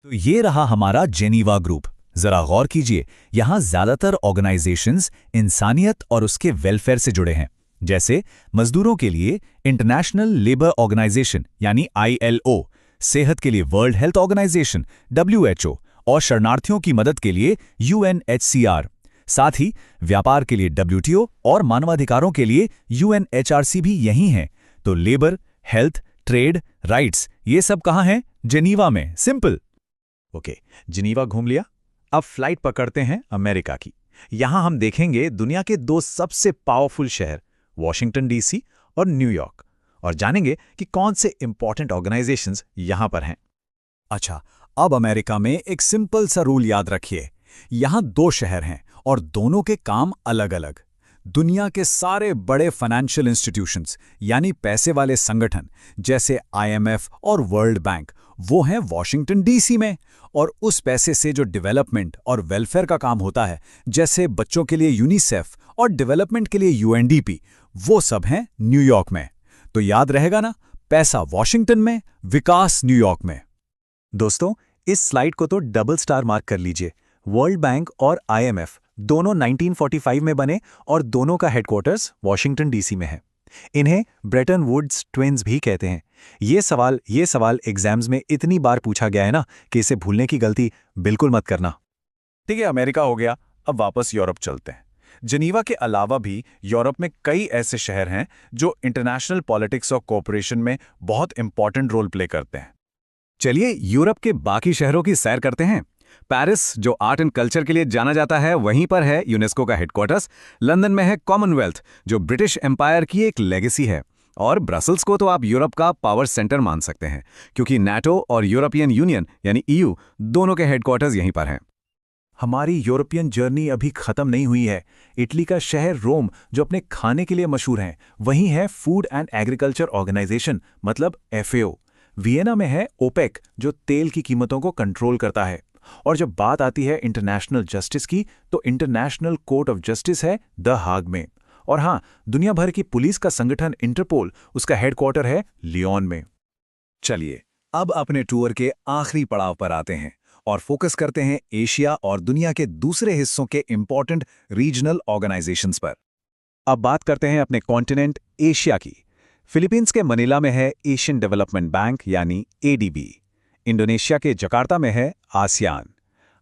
तो ये रहा हमारा जेनीवा ग्रुप। जरा गौर कीजिए, यहाँ ज्यादातर ऑर्गेनाइजेशंस इंसानियत और उसके वेलफेयर से जुड़े हैं। जैसे मजदूरों के लिए इंटरनेशनल लेबर ऑर्गेनाइजेशन यानी ILO, सेहत के लिए वर्ल्ड हेल्थ ऑर्गेनाइजेशन WHO और शरणार्थियों की मदद के लिए UNHCR। साथ ही व्यापार के लिए WTO और मानवाधिकारों के लिए UNHRC भी यही हैं। तो लेबर, हेल्थ, ट्रेड, राइट्स ये सब कहाँ हैं? जेनीवा में। सिंपल। ओके, जिनीवा घूम लिया। अब फ्लाइट पकड़ते हैं अमेरिका की। यहां हम देखेंगे दुनिया के दो सबसे पावरफुल शहर वॉशिंगटन DC और न्यूयॉर्क, और जानेंगे कि कौन से इंपॉर्टेंट ऑर्गेनाइजेशंस यहां पर हैं। अच्छा, अब अमेरिका में एक सिंपल सा रूल याद रखिए। यहाँ दो शहर हैं और दोनों के काम अलग अलग। दुनिया के सारे बड़े फाइनेंशियल इंस्टीट्यूशंस यानी पैसे वाले संगठन जैसे IMF और वर्ल्ड बैंक वो हैं वॉशिंगटन DC में, और उस पैसे से जो डेवलपमेंट और वेलफेयर का काम होता है जैसे बच्चों के लिए यूनिसेफ और डेवलपमेंट के लिए UNDP, वो सब हैं न्यूयॉर्क में। तो याद रहेगा ना, पैसा वॉशिंगटन में, विकास न्यूयॉर्क में। दोस्तों, इस स्लाइड को तो डबल स्टार मार्क कर लीजिए। वर्ल्ड बैंक और IMF दोनों 1945 में बने और दोनों का हेडक्वार्टर्स वॉशिंगटन DC में है। इन्हें ब्रेटन वुड्स ट्विन्स भी कहते हैं। ये सवाल एग्जाम्स में इतनी बार पूछा गया है ना कि इसे भूलने की गलती बिल्कुल मत करना। ठीक है, अमेरिका हो गया। अब वापस यूरोप चलते हैं। जेनीवा के अलावा भी यूरोप में कई ऐसे शहर हैं जो इंटरनेशनल पॉलिटिक्स और कोऑपरेशन में बहुत इंपॉर्टेंट रोल प्ले करते हैं। चलिए यूरोप के बाकी शहरों की सैर करते हैं। पेरिस, जो आर्ट एंड कल्चर के लिए जाना जाता है, वहीं पर है यूनेस्को का हेडक्वार्टर्स। लंदन में है कॉमनवेल्थ, जो ब्रिटिश एम्पायर की एक लेगेसी है। और ब्रसल्स को तो आप यूरोप का पावर सेंटर मान सकते हैं, क्योंकि NATO और यूरोपियन यूनियन यानी EU दोनों के हेडक्वार्टर्स यहीं पर हैं। हमारी यूरोपियन जर्नी अभी खत्म नहीं हुई है। इटली का शहर रोम, जो अपने खाने के लिए मशहूर है, वहीं है फूड एंड एग्रीकल्चर ऑर्गेनाइजेशन मतलब FAO। वियना में है OPEC, जो तेल की कीमतों को कंट्रोल करता है। और जब बात आती है इंटरनेशनल जस्टिस की, तो इंटरनेशनल कोर्ट ऑफ जस्टिस है द हाग में। और हाँ, दुनिया भर की पुलिस का संगठन इंटरपोल, उसका हेडक्वार्टर है लियोन में। चलिए अब अपने टूर के आखिरी पड़ाव पर आते हैं और फोकस करते हैं एशिया और दुनिया के दूसरे हिस्सों के इंपॉर्टेंट रीजनल ऑर्गेनाइजेशंस पर। अब बात करते हैं अपने कॉन्टिनेंट एशिया की। फिलीपींस के मनीला में है एशियन डेवलपमेंट बैंक यानी ADB। इंडोनेशिया के जकार्ता में है आसियान।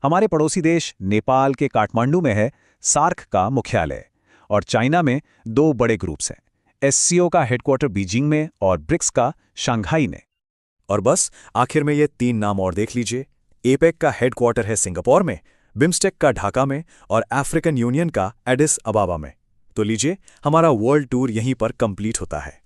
हमारे पड़ोसी देश नेपाल के काठमांडू में है सार्क का मुख्यालय। और चाइना में दो बड़े ग्रुप्स हैं, SCO का हेडक्वार्टर बीजिंग में और ब्रिक्स का शंघाई में। और बस आखिर में ये तीन नाम और देख लीजिए। APEC का हेडक्वार्टर है सिंगापुर में, बिम्स्टेक का ढाका में और अफ्रीकन यूनियन का एडिस अबाबा में। तो लीजिए, हमारा वर्ल्ड टूर यहीं पर कंप्लीट होता है।